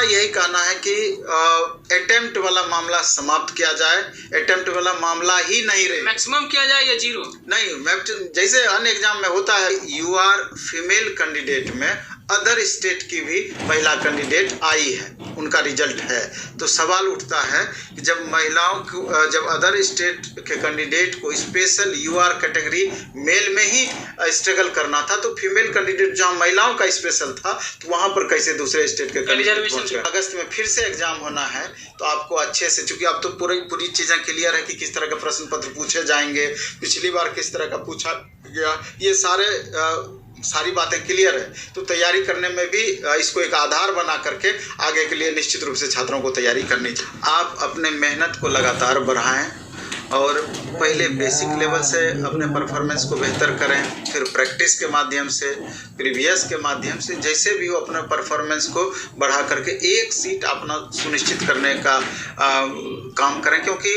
हमारा यही कहना है कि अटेम्प्ट वाला मामला समाप्त किया जाए, अटेम्प्ट वाला मामला ही नहीं रहे। मैक्सिमम किया जाए या जीरो? नहीं, जैसे अन्य एग्जाम में होता है, यू आर फीमेल कैंडिडेट में अदर स्टेट की भी महिला कैंडिडेट आई है, उनका रिजल्ट है, तो सवाल उठता है कि जब महिलाओं को, जब अदर स्टेट के कैंडिडेट को स्पेशल यूआर कैटेगरी मेल में ही स्ट्रगल करना था, तो फीमेल कैंडिडेट जहाँ महिलाओं का स्पेशल था, तो वहाँ पर कैसे दूसरे स्टेट के कैंडिडेट? अगस्त में फिर से एग्जाम होना है, तो आपको अच्छे से, चूंकि अब तो पूरी चीज़ें क्लियर है कि किस तरह के प्रश्न पत्र पूछे जाएंगे, पिछली बार किस तरह का पूछा गया, ये सारी बातें क्लियर है, तो तैयारी करने में भी इसको एक आधार बना करके आगे के लिए निश्चित रूप से छात्रों को तैयारी करनी चाहिए। आप अपने मेहनत को लगातार बढ़ाएं और पहले बेसिक लेवल से अपने परफॉर्मेंस को बेहतर करें, फिर प्रैक्टिस के माध्यम से, प्रीवियस के माध्यम से, जैसे भी वो अपने परफॉर्मेंस को बढ़ा करके एक सीट अपना सुनिश्चित करने का काम करें, क्योंकि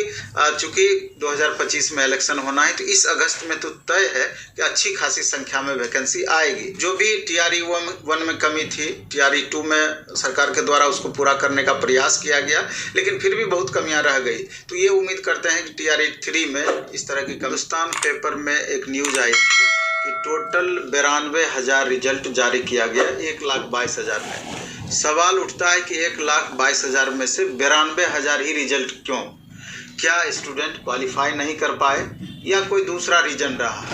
चूँकि 2025 में इलेक्शन होना है, तो इस अगस्त में तो तय है कि अच्छी खासी संख्या में वैकेंसी आएगी। जो भी TRE 1 में कमी थी, TRE 2 में सरकार के द्वारा उसको पूरा करने का प्रयास किया गया, लेकिन फिर भी बहुत कमियां रह गई, तो ये उम्मीद करते हैं कि TRE 3 में इस तरह की। हिंदुस्तान पेपर में एक न्यूज आई थी कि टोटल 92,000 रिजल्ट जारी किया गया 1,22,000 में। सवाल उठता है कि 1,22,000 में से 92,000 ही रिजल्ट क्यों? क्या स्टूडेंट क्वालिफाई नहीं कर पाए या कोई दूसरा रीजन रहा?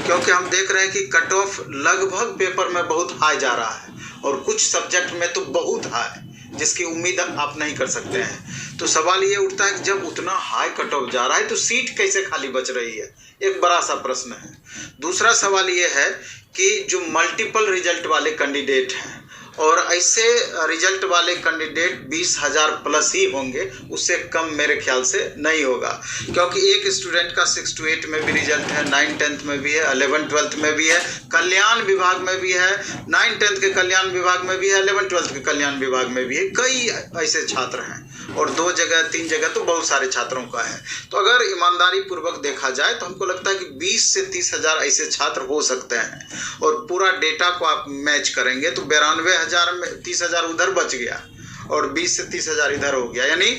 क्योंकि हम देख रहे हैं कि कट ऑफ लगभग पेपर में बहुत हाई जा रहा है और कुछ सब्जेक्ट में तो बहुत हाई, जिसकी उम्मीद आप नहीं कर सकते हैं। तो सवाल ये उठता है कि जब उतना हाई कट ऑफ जा रहा है, तो सीट कैसे खाली बच रही है? एक बड़ा सा प्रश्न है। दूसरा सवाल ये है कि जो मल्टीपल रिजल्ट वाले कैंडिडेट हैं, और ऐसे रिजल्ट वाले कैंडिडेट 20,000 प्लस ही होंगे, उससे कम मेरे ख्याल से नहीं होगा, क्योंकि एक स्टूडेंट का 6 to 8 में भी रिजल्ट है, 9-10th में भी है, 11-12th में भी है, कल्याण विभाग में भी है, 9-10th के कल्याण विभाग में भी है, 11-12th के कल्याण विभाग में भी है। कई ऐसे छात्र हैं और 2 जगह 3 जगह तो बहुत सारे छात्रों का है। तो अगर ईमानदारी पूर्वक देखा जाए तो हमको लगता है कि 20 से 30,000 ऐसे छात्र हो सकते हैं, और पूरा डेटा को आप मैच करेंगे तो 92,000 में 30,000 उधर बच गया और 20 से 30,000 इधर हो गया, यानी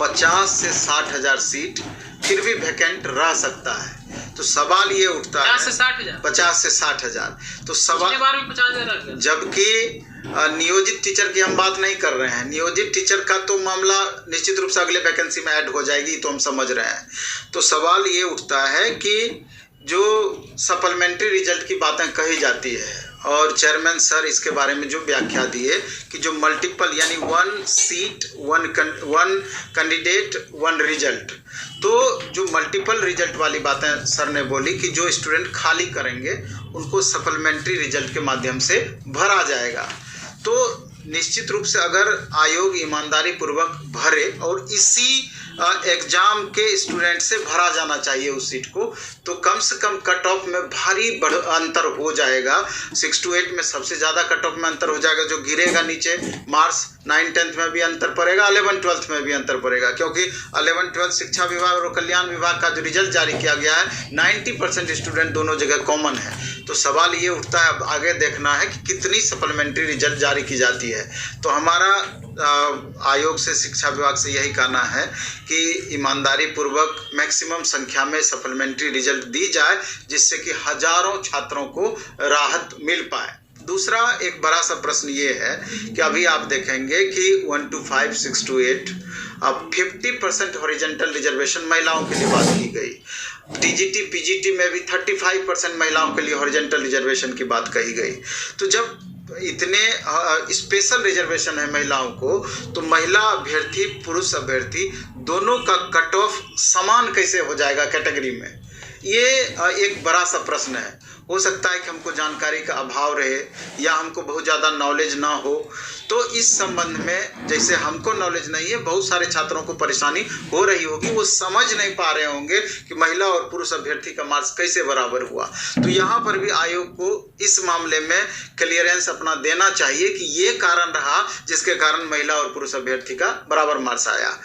50 से 60,000 सीट फिर भी वैकेंट रह सकता है। तो सवाल ये उठता है 50 से 60,000, तो सवाल, जबकि नियोजित टीचर की हम बात नहीं कर रहे हैं। नियोजित टीचर का तो मामला निश्चित रूप से अगले वैकेंसी में ऐड हो जाएगी, तो हम समझ रहे हैं। तो सवाल ये उठता है कि जो सप्लीमेंट्री रिजल्ट की बातें कही जाती है, और चेयरमैन सर इसके बारे में जो व्याख्या दिए कि जो मल्टीपल, यानी 1 सीट 1 कैंडिडेट 1 रिजल्ट, तो जो मल्टीपल रिजल्ट वाली बातें सर ने बोली कि जो स्टूडेंट खाली करेंगे उनको सप्लीमेंट्री रिजल्ट के माध्यम से भरा जाएगा। तो निश्चित रूप से अगर आयोग ईमानदारी पूर्वक भरे और इसी एग्जाम के स्टूडेंट से भरा जाना चाहिए उस सीट को, तो कम से कम कट ऑफ में भारी अंतर हो जाएगा। 6 to 8 में सबसे ज़्यादा कट ऑफ में अंतर हो जाएगा, जो गिरेगा नीचे मार्क्स 9-10th में भी अंतर पड़ेगा, 11-12th में भी अंतर पड़ेगा, क्योंकि 11-12 शिक्षा विभाग और कल्याण विभाग का जो रिजल्ट जारी किया गया है 90% स्टूडेंट दोनों जगह कॉमन है। तो सवाल ये उठता है, अब आगे देखना है कि कितनी सप्लीमेंट्री रिजल्ट जारी की जाती है। तो हमारा आयोग से, शिक्षा विभाग से यही कहना है कि ईमानदारी पूर्वक मैक्सिमम संख्या में सप्लीमेंट्री रिजल्ट दी जाए, जिससे कि हजारों छात्रों को राहत मिल पाए। दूसरा एक बड़ा सा प्रश्न ये है कि अभी आप देखेंगे कि 1 to 5, 6 to 8 अब 50% हॉरिजॉन्टल रिजर्वेशन महिलाओं के लिए बात की गई। TGT PGT में भी 35% महिलाओं के लिए हॉरिजॉन्टल रिजर्वेशन की बात कही गई। तो जब इतने स्पेशल रिजर्वेशन है महिलाओं को, तो महिला अभ्यर्थी पुरुष अभ्यर्थी दोनों का कट ऑफ समान कैसे हो जाएगा कैटेगरी में? ये एक बड़ा सा प्रश्न है। हो सकता है कि हमको जानकारी का अभाव रहे या हमको बहुत ज़्यादा नॉलेज ना हो, तो इस संबंध में जैसे हमको नॉलेज नहीं है, बहुत सारे छात्रों को परेशानी हो रही होगी, वो समझ नहीं पा रहे होंगे कि महिला और पुरुष अभ्यर्थी का मार्क्स कैसे बराबर हुआ। तो यहाँ पर भी आयोग को इस मामले में क्लियरेंस अपना देना चाहिए कि ये कारण रहा जिसके कारण महिला और पुरुष अभ्यर्थी का बराबर मार्क्स आया।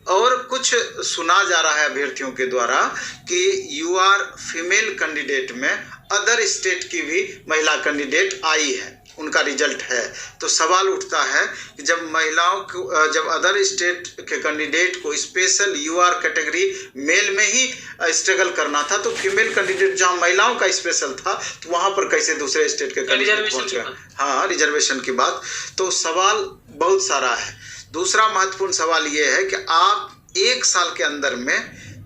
और कुछ सुना जा रहा है अभ्यर्थियों के द्वारा कि यूआर फीमेल कैंडिडेट में अदर स्टेट की भी महिला कैंडिडेट आई है, उनका रिजल्ट है। तो सवाल उठता है कि जब महिलाओं को, जब अदर स्टेट के कैंडिडेट को स्पेशल यूआर कैटेगरी मेल में ही स्ट्रगल करना था, तो फीमेल कैंडिडेट जहां महिलाओं का स्पेशल था तो वहां पर कैसे दूसरे स्टेट के कैंडिडेट पहुंच गए? हाँ, रिजर्वेशन की बात। तो सवाल बहुत सारा है। दूसरा महत्वपूर्ण सवाल ये है कि आप 1 साल के अंदर में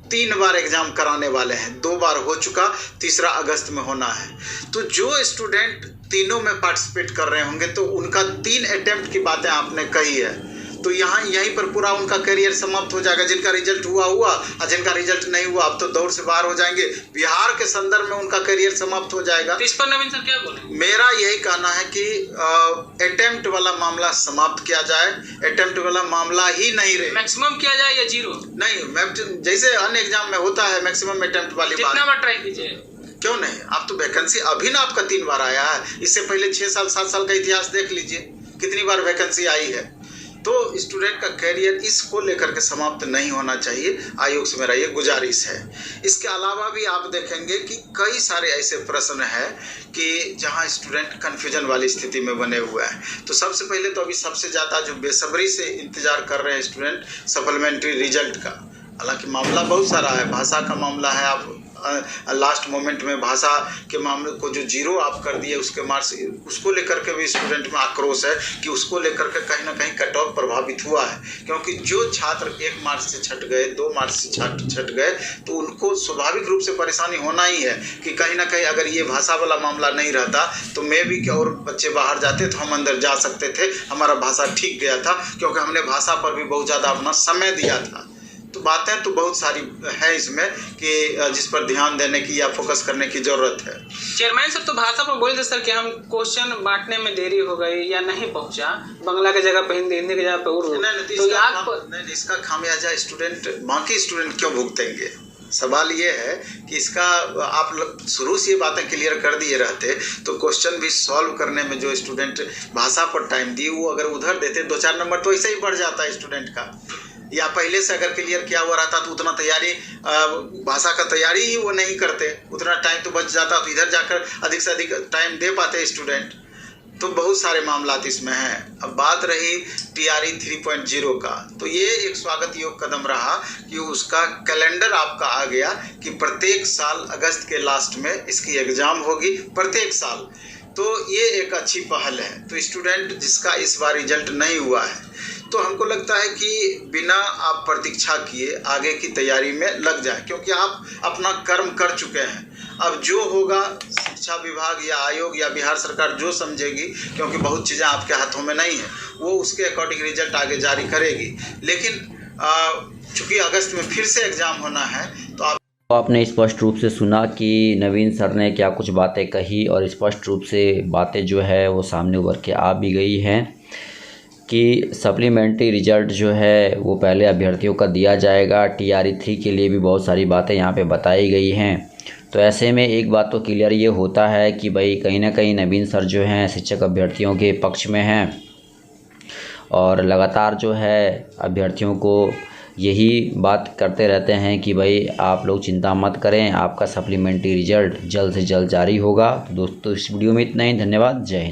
3 बार एग्जाम कराने वाले हैं। 2 बार हो चुका, तीसरा अगस्त में होना है। तो जो स्टूडेंट तीनों में पार्टिसिपेट कर रहे होंगे तो उनका 3 अटेम्प्ट की बातें आपने कही है, तो यहाँ यहीं पर पूरा उनका करियर समाप्त हो जाएगा। जिनका रिजल्ट हुआ और जिनका रिजल्ट नहीं हुआ अब तो दौड़ से बाहर हो जाएंगे। बिहार के संदर्भ में उनका करियर समाप्त हो जाएगा। तो इस पर नवीन सर क्या बोले? मेरा यही कहना है कि अटेम्प्ट वाला मामला समाप्त किया जाए। अटेम्प्ट वाला मामला ही नहीं रहे। मैक्सिमम किया जाए या 0? नहीं, जैसे अन्य एग्जाम में होता है मैक्सिमम अटेम्प्ट वाली बात। जितना बार ट्राई कीजिए। क्यों नहीं? आप तो वैकेंसी अभी ना आपका 3 बार आया है। इससे पहले 6 साल 7 साल का इतिहास देख लीजिए, कितनी बार वैकेंसी आई है। तो स्टूडेंट का करियर इसको लेकर के समाप्त नहीं होना चाहिए। आयोग से मेरा ये गुजारिश है। इसके अलावा भी आप देखेंगे कि कई सारे ऐसे प्रश्न हैं कि जहां स्टूडेंट कन्फ्यूजन वाली स्थिति में बने हुए हैं। तो सबसे पहले तो अभी सबसे ज़्यादा जो बेसब्री से इंतजार कर रहे हैं स्टूडेंट सप्लीमेंट्री रिजल्ट का। हालांकि मामला बहुत सारा है। भाषा का मामला है, आप लास्ट मोमेंट में भाषा के मामले को जो 0 आप कर दिए उसके मार्क्स, उसको लेकर के भी स्टूडेंट में आक्रोश है कि उसको लेकर के कहीं ना कहीं कट ऑफ प्रभावित हुआ है। क्योंकि जो छात्र 1 मार्क्स से छट गए, 2 मार्क्स से छट गए, तो उनको स्वाभाविक रूप से परेशानी होना ही है कि कहीं ना कहीं अगर ये भाषा वाला मामला नहीं रहता तो मे भी कि और बच्चे बाहर जाते तो हम अंदर जा सकते थे। हमारा भाषा ठीक गया था क्योंकि हमने भाषा पर भी बहुत ज़्यादा अपना समय दिया था। तो बातें तो बहुत सारी है इसमें कि जिस पर ध्यान देने की या फोकस करने की जरूरत है। चेयरमैन साहब तो भाषा पर बोले थे सर कि हम क्वेश्चन बांटने में देरी हो गई या नहीं पहुंचा, बांग्ला की जगह पे हिंदी की जगह पे उर्दू। नहीं, इसका खामियाजा स्टूडेंट, बाकी स्टूडेंट क्यों भुगतेंगे? सवाल ये है कि इसका आप शुरू से ये बातें क्लियर कर दिए रहते तो क्वेश्चन भी सॉल्व करने में जो स्टूडेंट भाषा पर टाइम दिए वो अगर उधर देते 2-4 नंबर तो ऐसे ही बढ़ जाता है स्टूडेंट का। या पहले से अगर क्लियर किया हुआ रहता तो उतना तैयारी, भाषा का तैयारी ही वो नहीं करते, उतना टाइम तो बच जाता, तो इधर जाकर अधिक से अधिक टाइम दे पाते स्टूडेंट। तो बहुत सारे मामला इसमें हैं। अब बात रही TRE 3.0 का, तो ये एक स्वागत योग्य कदम रहा कि उसका कैलेंडर आपका आ गया कि प्रत्येक साल अगस्त के लास्ट में इसकी एग्ज़ाम होगी, प्रत्येक साल। तो ये एक अच्छी पहल है। तो स्टूडेंट जिसका इस बार रिजल्ट नहीं हुआ है तो हमको लगता है कि बिना आप प्रतीक्षा किए आगे की तैयारी में लग जाए, क्योंकि आप अपना कर्म कर चुके हैं। अब जो होगा शिक्षा विभाग या आयोग या बिहार सरकार जो समझेगी, क्योंकि बहुत चीज़ें आपके हाथों में नहीं है, वो उसके अकॉर्डिंग रिजल्ट आगे जारी करेगी। लेकिन चूँकि अगस्त में फिर से एग्ज़ाम होना है तो आपने स्पष्ट रूप से सुना कि नवीन सर ने क्या कुछ बातें कही और स्पष्ट रूप से बातें जो है वो सामने उभर के आ भी गई हैं कि सप्लीमेंट्री रिजल्ट जो है वो पहले अभ्यर्थियों का दिया जाएगा। TRE 3 के लिए भी बहुत सारी बातें यहाँ पे बताई गई हैं। तो ऐसे में एक बात तो क्लियर ये होता है कि भाई कहीं ना कहीं नवीन सर जो हैं शिक्षक अभ्यर्थियों के पक्ष में हैं और लगातार जो है अभ्यर्थियों को यही बात करते रहते हैं कि भाई आप लोग चिंता मत करें, आपका सप्लीमेंट्री रिजल्ट जल्द से जल्द जारी होगा। तो दोस्तों इस वीडियो में इतना ही। धन्यवाद। जय हिंद।